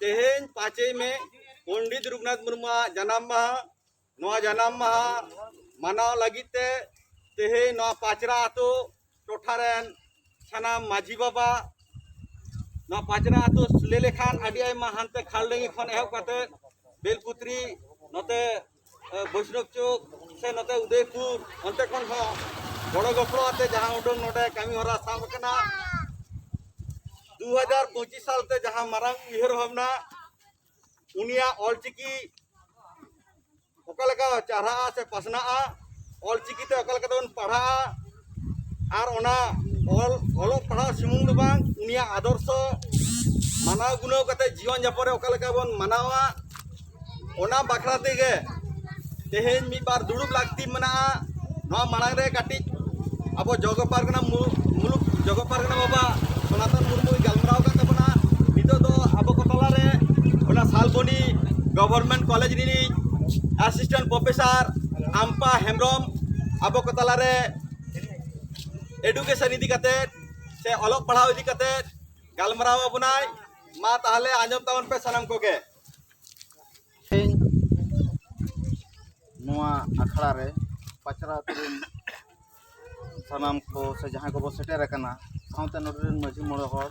तेहेन 5 में पंडित रघुनाथ मुर्मू जन्म माह जन्म माह मानाव लगिते तेहेन पाचरा आतो टोठारेन सानाम माजी बाबा पाचरा आतो ले लेखान आदि आयमा हानते खालडंगी खन एहब काते बेलपुत्री नते वैष्णव चौक से नते उदयपुर अंते खन हो बड़ गपड़ो आते जहां उडंग नोडे कामी हरा साब कना 2025 साल ते जहां मारंग उयहर भावना उनिया ऑलचिकी ओकालेका चारा से पासना ऑलचिकी ते ओकालेका दोन पढ़ा और ओना ऑल पढ़ा सुमुंग दो बांग उनिया आदर्श मानाव गुनो कते जीवन जापन ओकालेका बन मानावा ओना बाखरा तेगे तेहेन मी बार दुड़ुब लागती मना नवा मांग रे काटी अब जग पारगना मुलुक जग पारगना बाबा सनातन मुर्मू गलमराव का तबना नितो दो अब कतला रे ओना Salboni government college Rini assistant professor आम्पा Hembram अब कतला रे एडुकेशन इदी कते से अलग पढ़ाव इदी कते गलमराव बनाय मा ताहले आंजम तावन पे सनम कोगे नोआ अखड़ा रे पचरा तुरिन सनाम को से जहां को बो सेटेर कना साउते नोडरेन माझी मोड़े हर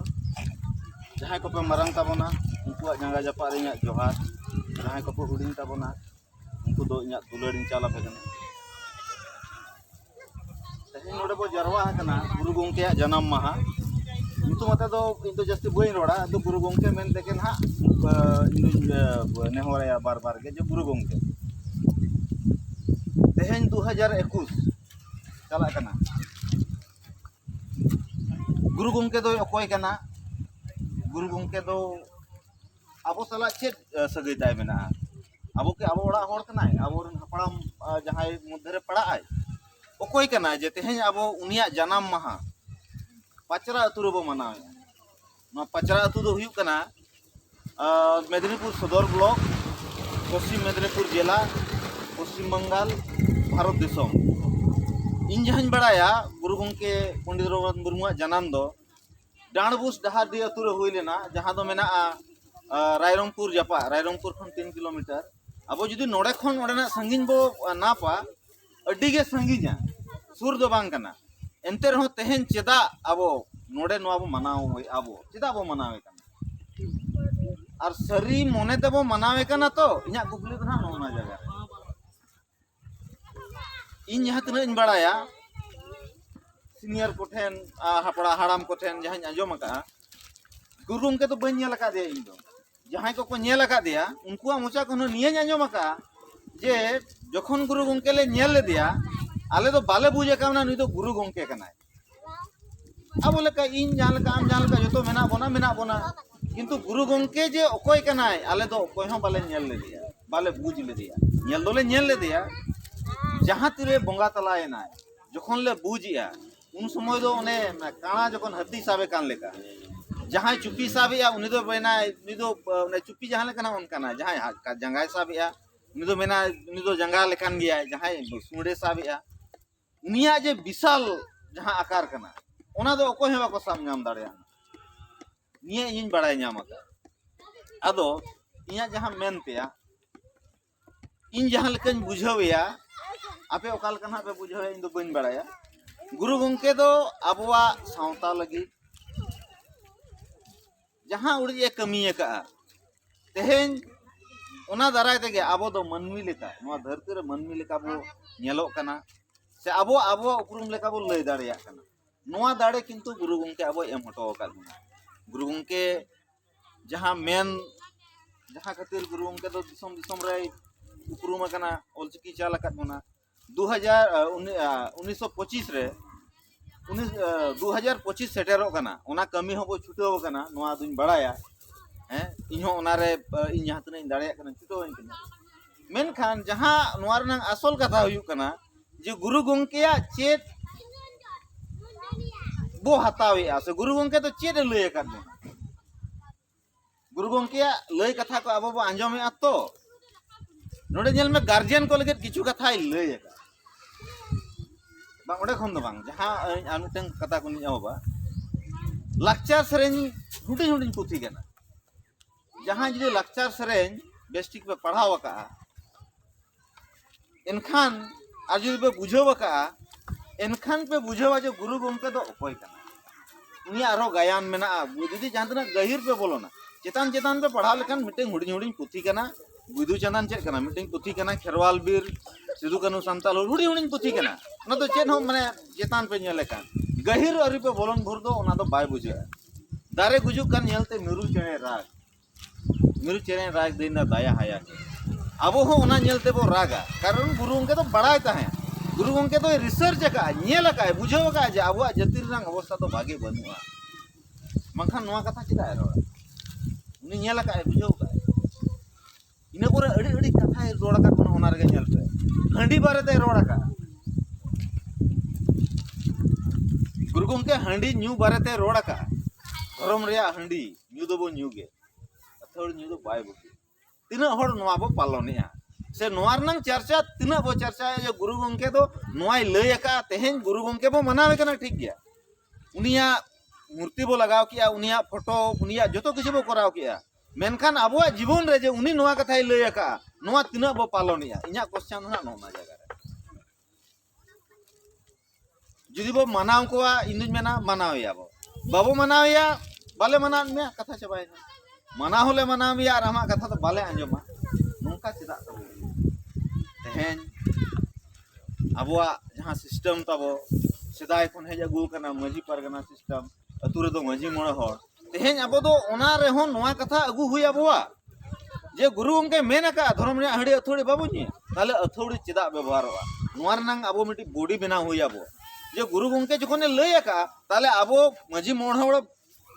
जहां को पे मारंग ताबोना उनकुआ जंगा जपा रे इᱧᱟᱜ जोहार जहां को पे हुडिन ताबोना उनको दो इᱧᱟᱜ दुलड़िन चाला पे कना तेहेन नोडे बो जरवा कना गुरु गोंके जन्म माहा नितु मते दो इन तो जस्ती बई रोड़ा तो गुरु गोंके मेन देखे ना नेहरा बार बार के जो गुरु गोंके तेहेन 2021 चला कना गुरु गोंके दो अकोय कना गुरु गोंके दो आबो सला चेत सगई ताय मेना आबो के आबो ओड़ा होड़ कनाय आबो रन हपड़ाम जहाय मध्य रे पड़ा आय अकोय कना जे तेहेन आबो उनिया जन्म माहा पचरा अतु रे बो मनावे न पचरा अतु दो हुयु कना मेदिनीपुर सदर ब्लॉक पश्चिम मेदिनीपुर जिला पश्चिम बंगाल भारत देशम इन जहां बड़ाया गुरु गोंके पंडित रघुनाथ मुर्मू जन्म दो डांडबुस डहारडी अतु रे हुई लेना जहां दो मेना रायरंगपुर जापा रायरंगपुर खन 3 किलोमीटर अब जुदी नोडे खन ओडेना संगीन बो नापा अड्डी गे संगीना सुर दो बांग कना एंते रहो तेहेन चेदा अब नोडे नोआ बो मनाव अब चेदा बो मनावे कना और सरी मोने ते बो मनावे कना तो इᱧाग कुकली दो ना नोना जगह इन जहां तना इन बड़ाया सीनियर कोठेन हपड़ा हाड़ाम कोठेन जहां आंजम का गुरु गोंके तो बन नेल दे इन दो जहां को नेल दिया उनको मोचा को निये आंजम का जे जखन गुरु गोंके ले नेल ले दिया आले तो बाले बुझे कामना नुई तो गुरु गोंके कनाय अब लेका इन जहां लेका आम जहां लेका जतो मेना बोना किंतु गुरु गोंके जे ओकोय कनाय आले तो ओकोय हो बाले नेल ले दिया बाले बुझ ले दिया नेल दोले नेल ले दिया जहां तीरे बंगा तलायना जखन ले बुझिया उन समय दो ने काणा जखन हत्ती साबे कान लेका जहां चुपी साबिया उनी दो बेना उनी दो ने चुपी जहां लेका उनकाना जहां जंगाय साबिया उनी दो मेना उनी दो जंगा लेकान गया जहां सुंडे साबिया उनिया जे विशाल जहां आकार कना ओना दो ओकोय हेबा को साम नाम दाड़िया निये इन बड़ाय नामका आदो इया जहां मेनतेया इन जहां लेकान बुझावया आपे ओकाल कना पे बुझावे इन दो बन बड़ाया गुरु गोंके दो आबवा सावता लगी जहां उड़ी कमी का तेहेन ओना दाराय तेगे आबो दो मनमी लेका नोआ धरती रे मनमी लेका बो नेलो कना से आबो उपरुम लेका बो लय दाड़िया कना नोआ दाड़े किंतु गुरु गोंके आबो एम हटो का गुरु गोंके जहां मेन जहां खातिर गुरु गोंके दो दिसम रे उपरुम कना ऑलचिकी चाल का बोना 1925 रे 2025 सेटेरो कना ओना कमी हो बो छुटो कना नोआ दुन बड़ाया हैं इहो ओना रे इन जहां तने दाड़िया कना छुटो इन कना मेनखान जहां नोआ रना असल कथा हुयु कना जे गुरु गोंकेया चेत बो हतावेया से गुरु गोंके तो चेत लय का गुरु गोंकेया लय कथा को अब आंजमे तो नोडे जेल में गार्जियन को लगे किछु कथा लय का बांग खन दो बांग जहां आमिटन कथा को नि बा लाक्चर सेरेन हुडिन हुडिन पुथी कना जहाँ जुदी लाक्चार सेरें बेस्टिक पे पढ़ाव का एनखान और जुदी पे बुझाव का एनखान पे बुझावा जो गुरु गोमके दो अकोय कना उनी आरो गायन मेना जुदी जहाँ तना गहिर पे बोलो ना चेतान चेतान पे पढ़ाव लेखान मिटिंग हुडिंग हुडिंग पुथी कना बिदु चंदन चेक कना मिटिंग पुथी कना खेरवाल बीर सिदु कानू सांताल हुडिंग हुडिंग पुथी कना ना तो चेन हो माने चेतान पे नेल लेखान गहिर अरी पे बोलन भुर दो ओना दो बाय बुझा दारे गुजुक कान नेलते मिरु चेने राग दिन दाया हाया अब हो ओना नेलते बो रागा कारण गुरु उनके तो बड़ाय ताहे गुरु उनके तो रिसर्च का नेल का बुझाव का जे अब जातिर रंग अवस्था तो भागे बनुआ मंखान नोआ कथा चिदा रो उनी नेल का बुझाव का इना पोरे अड़ी अड़ी कथा रोड़ा का कोन ओना रे नेल पे हंडी बारे ते रोड़ा का गुरु गोमके हंडी न्यू बारे ते रोड़ा का धर्म रे हंडी न्यू दो बो न्यू गे अथोड़ न्यू दो बाय बुकी तीना हड़ नोआ बो पालनिया से नोआ रनंग चर्चा तीना बो चर्चा है जो गुरु गोमके दो नोआय लय का तेहेन गुरु गोमके बो मनावे कना ठीक गया उनिया मूर्ति बो लगाव किया उनिया फोटो उनिया जतो किछु बो कराव किया मेनखान अबो जीवन रे जे उनी नोआ कथाय लय का नोआ तीना बो पालनिया इnya क्वेश्चन ना नोना जगह रे जुदी बो मनाव कोआ इनुज मेना मनाव या बो बाबो मनाव या बाले मनाव में कथा चबाय मना होले मनाव या आर आमा कथा तो बाले आंजमा नोंका चिदा तेहेन अबोआ जहां सिस्टम तबो सेदाय कोन हेज अगु कना मजी परगना सिस्टम अतुरे दो मजी मोड़ हर तेहेन अबो दो ओना रे हो नोआ कथा अगु हुई अबोआ जे गुरु उनके मेन का धर्म रे हड़ी अथोड़ी बाबू नि ताले अथोड़ी चिदा व्यवहारवा नोआ रनंग अबो मिटी बॉडी बना हुई अबो जे गुरु गंके जखने लय का ताले अबो मजी मोड़ हड़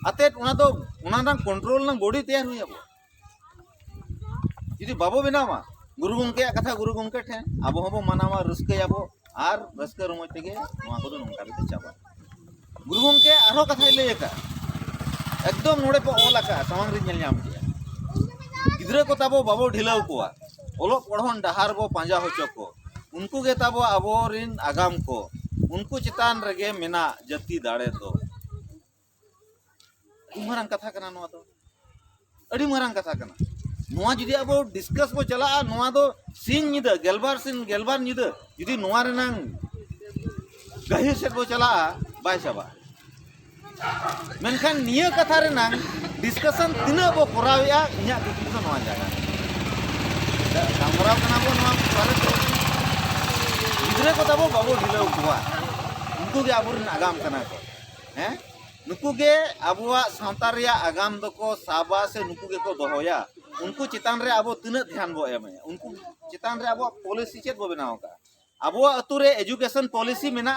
अते उना दो उना रंग कंट्रोल नंग बॉडी तैयार हुई अबो जुदी बाबो बनावा गुरु गंके कथा गुरु गंके ठे अबो हबो मनावा रस्के अबो आर रस्के रमज तेगे नोआ को दो नंका बिते चाबा गुरु गंके आरो कथा लय का एकदम नोडे पे ओला का सामंग रे नेल नाम किया गिद्रे को ताबो बाबो ढिलाव कोआ ओलो पढ़न डहार बो पांजा होचो को उनको गे ताबो अबो रिन आगाम को उनको चितान रगे मेना जति दाड़े तो मारंग कथा कना नोआ तो अड़ी मारंग कथा कना नोआ जुदी अबो डिस्कस बो चला नोआ दो सिन निद गेलबार निद जुदी नोआ रेनांग गहिर सेट बो चला बाय चाबा मेनखान निया कथा रेनांग डिस्कशन तिना बो करावया इnya कुछ नोआ जागा कामराव कना बो नोआ बारे तो गिद्रे को ताबो बाबो ढिलाव कुआ उनको गे आबोरिन आगाम कना को हैं नुकु गे आबुआ सावता रिया आगाम दको साबा से नुकु गे को दोहोया उनको चितान रे आबो तिना ध्यान बो एमे उनको चितान रे आबो पॉलिसी चेत बो बनाव का आबुआ अतु रे एजुकेशन पॉलिसी मेना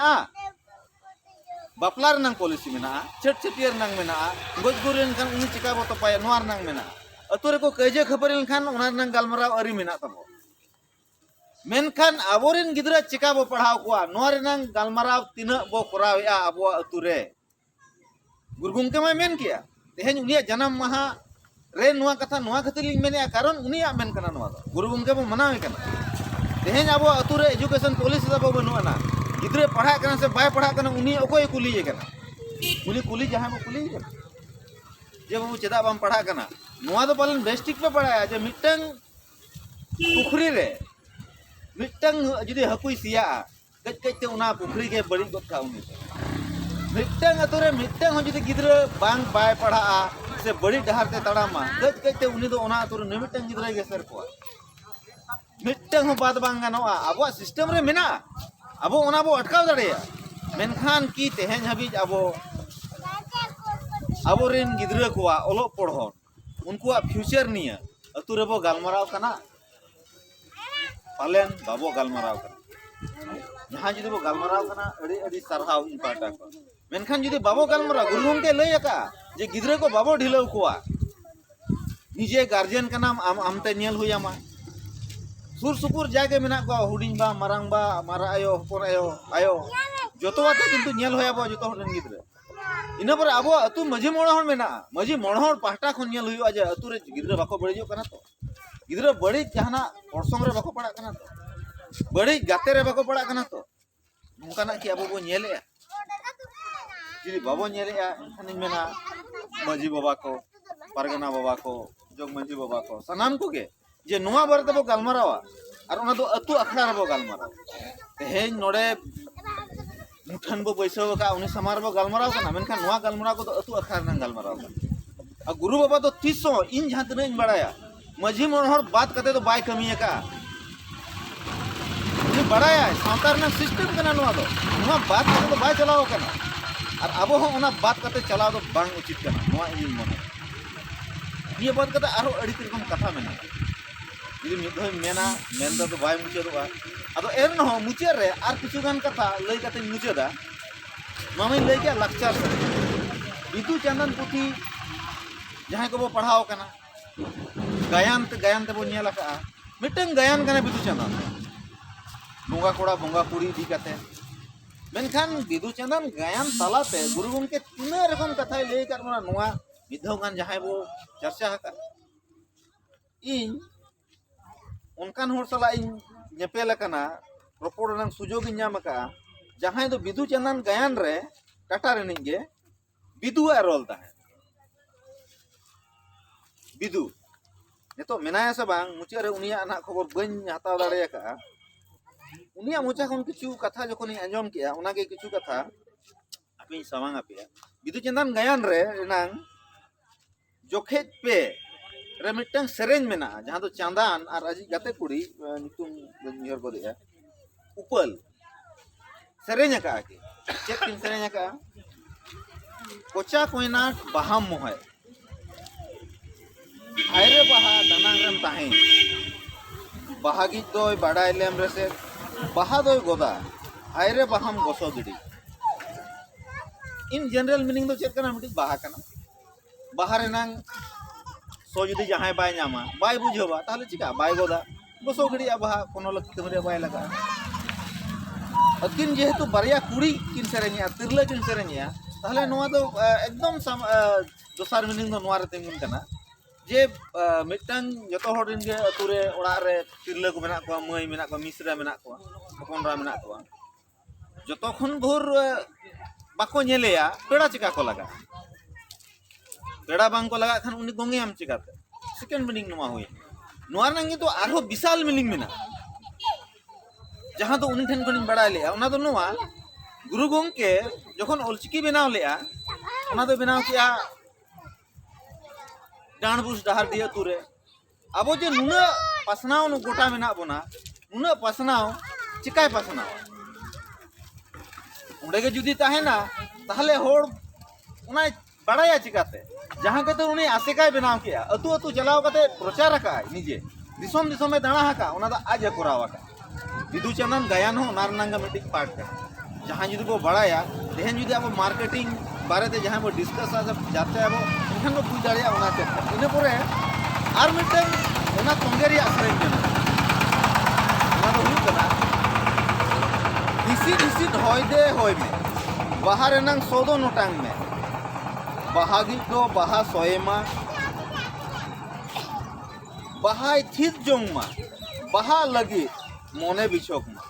बापला रनंग पॉलिसी मेना छट छटियर नंग मेना गोज गुरेन खान उनी चिका बो तपाय नोआर नंग मेना अतु रे को कजे खबरिन खान ओना नंग गालमराव अरी मेना तबो मेनखान आबोरिन गिद्रा चिका बो पढ़ाव कोआ नोआ रेनांग गालमराव तिना बो करावया आबो अतु रे गुरु गंके मा मेन किया तेहेन उनिया जन्म माहा रे नोआ कथा नोआ खतिलिंग मेने कारण उनिया मेन कना नोआ दो गुरु गंके बो मनावे कना तेहेन आबो अतु रे एजुकेशन पॉलिसी दबो बनुआ ना गिद्रे पढ़ा कना से बाय पढ़ा कना उनी ओकोय कुली कना कुली जहां बो कुली कना जे बाबू चेदा बाम पढ़ा कना नोआ दो पालन बेस्टिक पे पढ़ाया जे मिटंग पुखरी रे मिटंग जुदी हकुई सिया कच कच ते उना पुखरी के बड़ी गत का उनी मिटंग अतुरे मिटंग जुदी गिद्रे बांग बाय पढ़ा से बड़ी डहार ते तड़ामा कच कच ते उनी दो ओना अतुरे निमिटंग गिद्रे के सर को मिटंग बात बांग गानोआ अबो सिस्टम रे मेना अबो ओना बो अटकाव दड़ेया मेनखान की तेहेन हबीज अबो रिन गिद्रे कोआ ओलो पढ़ो उनको फ्यूचर निया अतु रे बो गालमराव कना पालेन बाबो गालमराव कना जहां जुदी बो गालमराव कना अड़ी अड़ी सरहाव इन पाटा को मेनखान जुदी बाबो गालमराव गुरु गंके लय का जे गिद्रे को बाबो ढिलाव कोआ निजे गार्जियन कना आमते नेल हुयामा सुर सुपुर जागे मेना को हुडिंग बा मारा आयो हपोर आयो जतो वाते किंतु नेल होया बो जतो हन गिद्रे इना पर आबो अतु मजी मोड़ हन मेना मजी मोड़ हन पाहटा खन नेल हुयो जे अतु रे गिद्रे बाको बड़िजो कना तो गिद्रे बड़ी जहाना परसंग रे बाको पड़ा कना तो बड़ी गाते रे बाको पड़ा कना तो नोंकाना कि आबो बो नेले जुदी बाबो नेले एनखान मेना मजी बाबा को परगना बाबा को जोग मांझी बाबा को सनाम को के जे नुआ बारे बो गलमारावा और ओना दो अतु अखड़ा रे बो गलमाराव तेहेन नोडे मुठन बो बैसव का उनी समार बो गलमाराव कना मेनखान नुआ गलमाराव को अतु अखड़ा रन गलमाराव कना गुरु बाबा तो तीसो इन जहां तने बड़ाया माझी मनोहर बात करते तो बाय कमी का उनी बड़ाया सावतार ना सिस्टम कना नुआ बात करते तो बाय चलाओ कना और अब हो ओना बात करते चलाओ तो बांग उचित कना नुआ इन मन ये बात करते आरो अड़ी रकम कथा मेना यदि मिदो मेना मेन तो बाय मुचेदोगा अदो एन हो मुचे रे आर किछु गान कथा लई कते मुचेदा मामई लई के लक्चर बिदु चंदन पुथी जहां को बो पढ़ाओ कना गायन ते बो नेला का मिटन गायन कना बिदु चंदन बोंगा कोड़ा बोंगा कुड़ी दी कते मेनखान बिदु चंदन गायन तालाते गुरु गंके तिना रकम कथा लई कर मना नुआ मिदो गान जहां बो चर्चा का इन उनकान होर सला इन नेपेल कना रोपोड़ रंग सुजोग ᱧᱟᱢ का जहां दो बिदु चंदन गायन रे टाटा रे निगे बिदु आ रोल ता है बिदु नेतो मेनाया से बांग मुचे रे उनिया ना खबर बन हताव दाड़े का उनिया मुचा खन किछु कथा जखन आंजम किया उना के किछु कथा आपे सामांग आपे बिदु चंदन गायन रे नंग जोखे पे रे मिटन सेरेंज मेना जहां तो चांदान और अजी गते कुड़ी नितुम नियर बोलिया उपल सेरेंज का के चेक किन सेरेंज का कोचा कोइना बहाम मोहे आयरे बहा दनांगरम ताहे बहागी दोय बाडाय लेम रेसे बहा दोय गोदा आयरे बहाम गोसो गिडी इन जनरल मीनिंग दो चेक कना मिटी बहा कना बहा रे नंग सो जुदी जहां बाय नामा बाय बुझेबा ताहले चिका बाय गोदा बसो गड़िया बहा कोनो लक तमरे बाय लगा अकिन जेहेतु बारिया कुड़ी किन सेरेनिया तिरला किन सेरेनिया ताहले नोआ दो एकदम दोसार मीनिंग दो नोआ रे तेंगुन कना जे मिटन जतो हडिन गे अतुरे ओड़ा रे तिरला को मेना को मई मेना को मिसरा मेना को हपनरा मेना को जतो खन भोर बाको नेलेया पेड़ा चिका को लगा पेड़ा बांग को लगा खान उनी गोंगे हम चिकाते सेकेंड मीनिंग नुआ हुई नुआ नंगी तो आरो विशाल मीनिंग मेना जहां तो उनी ठन कोनी बड़ा लेया उना तो नुआ गुरु गोंके जखन ओलचिकी बनाव लेया उना तो बनाव किया डांडबुस डहार दिया तुरे अब जे नुना पासनाव नु गोटा मेना बोना नुना पासनाव चिकाय पासनाव उंडे के जुदी ताहेना ताहले होड़ उना बड़ाया चिकाते जहां के तो उन्हें आसेकाय बनाव किया अतु अतु चलाव कते प्रचार का निजे दिसोम दिसोम में दाणा का उना दा आज कोरावा का बिदु चंदन गायन हो नारनंगा मीटिंग पार्ट का जहां जुदी को बड़ाया तेहन जुदी अब मार्केटिंग बारे ते जहां वो डिस्कस आ सब जाते अब उनखान को बुझ दाड़िया उना ते इने परे आर मिटन उना तंगेरी आश्रय में उना तो हुई कना दिसी ढोय दे होय में बाहर नंग सोदो नोटांग में बहागी को बहा सोएमा बहाय थित जोंग मा बहा लगी मोने बिछोक मा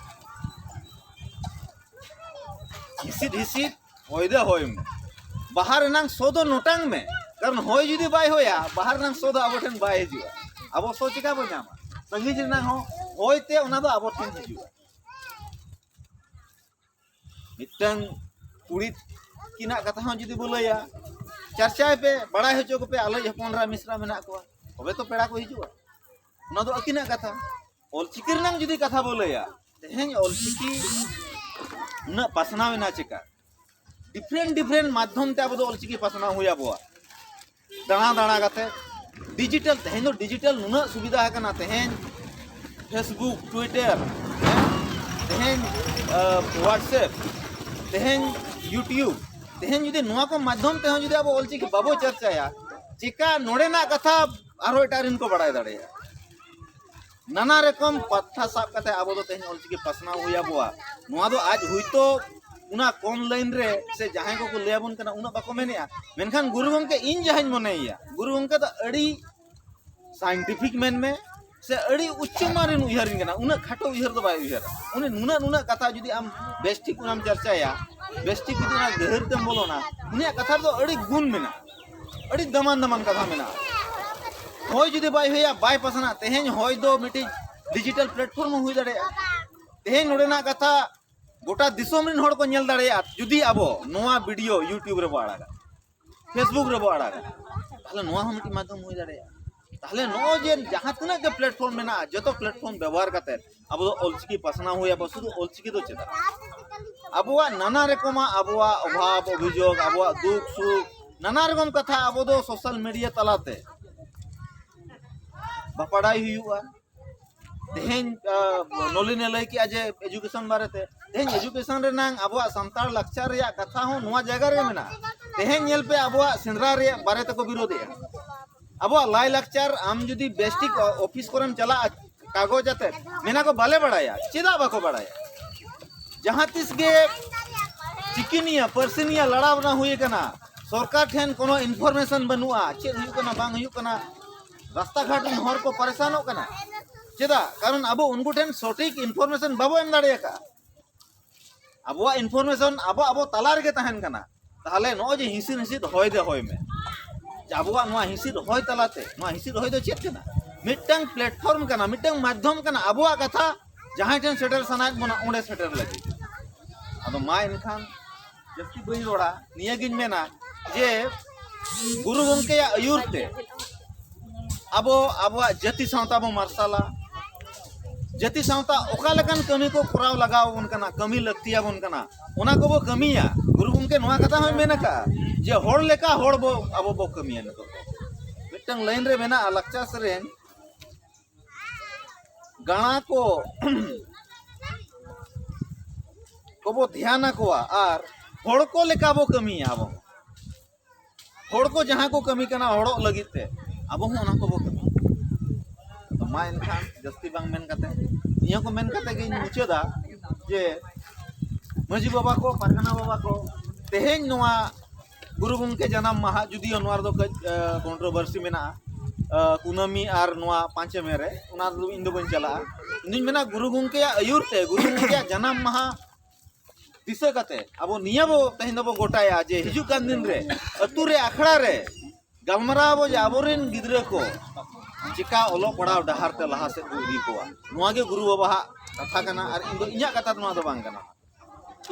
हिसित होय दे होय में बाहर नंग सोदो नोटांग में कारण होय जुदी बाय होया बाहर नंग सोदो आबोठन बाय हिजुआ आबो सो चिका बो नामा संगी जिना हो होयते उना दो आबोठन हिजुआ मिटन कुड़ी किना कथा हो जुदी बोलया चर्चा पे बड़ा हो चोक पे आलो हपनरा मिश्रा मेना को तबे तो पेड़ा को हिजुआ उना दो अकिना कथा ओलचिकी रनंग जुदी कथा बोलया तेहेन ओलचिकी न पासनाव ना चिका डिफरेंट माध्यम ते अब दो ओलचिकी पासनाव हुया बोआ दाना दाना कते डिजिटल तेहेन दो डिजिटल नुना सुविधा है कना तेहेन फेसबुक ट्विटर तेहेन व्हाट्सएप तेहेन यूट्यूब तेहेन जुदी नुआ को माध्यम ते जुदी अब ओलचिकी बाबो चर्चाया चिका नोडे ना कथा आरो एटारिन को बड़ाय दाड़ेया नाना रकम पत्था साब कते अब दो तेहेन ओलचिकी पासनाव हुया बोआ नुआ दो आज हुइतो उना कम लाइन रे से जहां को लेबन कना उना बाको मेनिया मेनखान गुरु गंके इन जहां मनेया गुरु गंके तो अड़ी साइंटिफिक मेन में से अड़ी उच्च मारिन उयहरिन कना उना खाटो उयहर दो बाय उयहर उनी नुना कथा जुदी आम बेस्टिक उनाम चर्चाया बेस्टिक जुदी ना गहर तम बोलो ना उनिया कथा तो अड़ी गुण मेना अड़ी दमान कथा मेना होय जुदी बाय होया बाय पसना तेहेन होय दो मिटी डिजिटल प्लेटफॉर्म हुई दाड़े तेहेन नोडेना कथा गोटा दिसोम रिन होड़ को नेल दाड़े जुदी अबो नोआ वीडियो यूट्यूब रे बो आड़ागा फेसबुक रे बो आड़ागा ताहले नोआ हम मिटी माध्यम हुई दाड़े ताहले नो जे जहां तिना के प्लेटफॉर्म मेना जतो प्लेटफॉर्म व्यवहार करते अब तो ऑलचिकी पसना हुई अब शुद्ध ऑलचिकी तो चेता अबुआ नाना रकमा अबुआ अभाव अभियोग अबुआ दुख सुख नाना रकम कथा अब दो सोशल मीडिया तलाते बापड़ाई हुआ तेहेन नलिने लई कि आज एजुकेशन बारेते तेहेन एजुकेशन रे नांग अबुआ संतार लक्चर रे कथा हो नोआ जगह रे मेना तेहेन नेल पे अबुआ सेंद्रा रे बारे को विरोध अबुआ लाई लक्चर आम जुदी बेस्टिक ऑफिस करम चला कागज आते मेना को बाले बड़ाया चेदा बाको बड़ाया जहां तिस गे चिकिनिया पर्सनिया लड़ाव ना हुई कना सरकार ठेन कोनो इन्फॉर्मेशन बनुआ चेद हुई कना बांग हुई कना रास्ता घाट में हर को परेशान हो कना चेदा कारण अब उनको ठेन सटीक इन्फॉर्मेशन बाबो एम दाड़े का अबुआ इन्फॉर्मेशन अब अब तला रे तहन कना ताहले नो जे हिसिर हिसिर होय दे होय में अबुआ नोआ हिसिर होय तलाते नोआ हिसिर होय दो चेद कना मिटंग प्लेटफॉर्म कना मिटंग माध्यम कना अबुआ कथा जहां ठेन सेटल सनाक बना ओंडे सेटल लगी अदो मा इनखान जबकि बई रोड़ा निया गिन मेना जे गुरु गंके आयुरते अबो अबुआ जाति सावता बो मार्साला जाति सावता ओका लकन कमी को कराव लगाव बन कना कमी लगतिया बन कना ओना को बो कमिया गुरु गंके नोआ कथा होय मेना का जे होड़ लेका होड़ बो अबो बो कमिया न तो मिटंग लाइन रे मेना लक्चा सरेन गाना को बो ध्यान को आर होड़ को लेका बो कमिया अब होड़ को जहां को कमी कना होड़ो लगिते अब हूं ओना को बो कमी तो मा इनखान जस्ती बांग मेन कते निया को मेन कते गे मुचेदा जे मजी बाबा को पारगना बाबा को तेहेन नोआ गुरु गंके जन्म माहा जुदी नोआर दो कंट्रोवर्सी मेना कुनामी आर नोआ 5 मे रे ओना दो इन दो बन चला इन मेना गुरु गंके आयुर ते गुरु गंके जन्म माहा दिसे कते अब निया बो तेहेन दो गोटाया जे हिजु कान दिन रे अतु रे अखड़ा रे गलमराबो जे आबोरिन गिद्रे को चिका ओलो पड़ाव डहार ते लहा से इदी कोआ नोआ गे गुरु बाबा कथा कना आर इन दो इया कथा नोआ दो बांग कना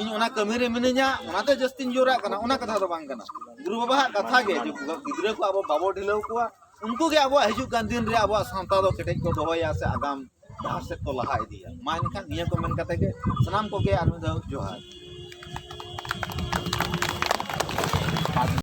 इन ओना कमी रे मिनिया ओनाते जस्तिन जोरा कना ओना कथा दो बांग कना गुरु बाबा कथा गे जे गिद्रे को अब बाबो ढिलौ कोआ उनको के अब हिजु कान दिन रे अब सांता दो केटेज को दोहया से आगाम डहार से को लहा इदिया मा इनखान निया को मेन कते के सनाम को के आर में जोहार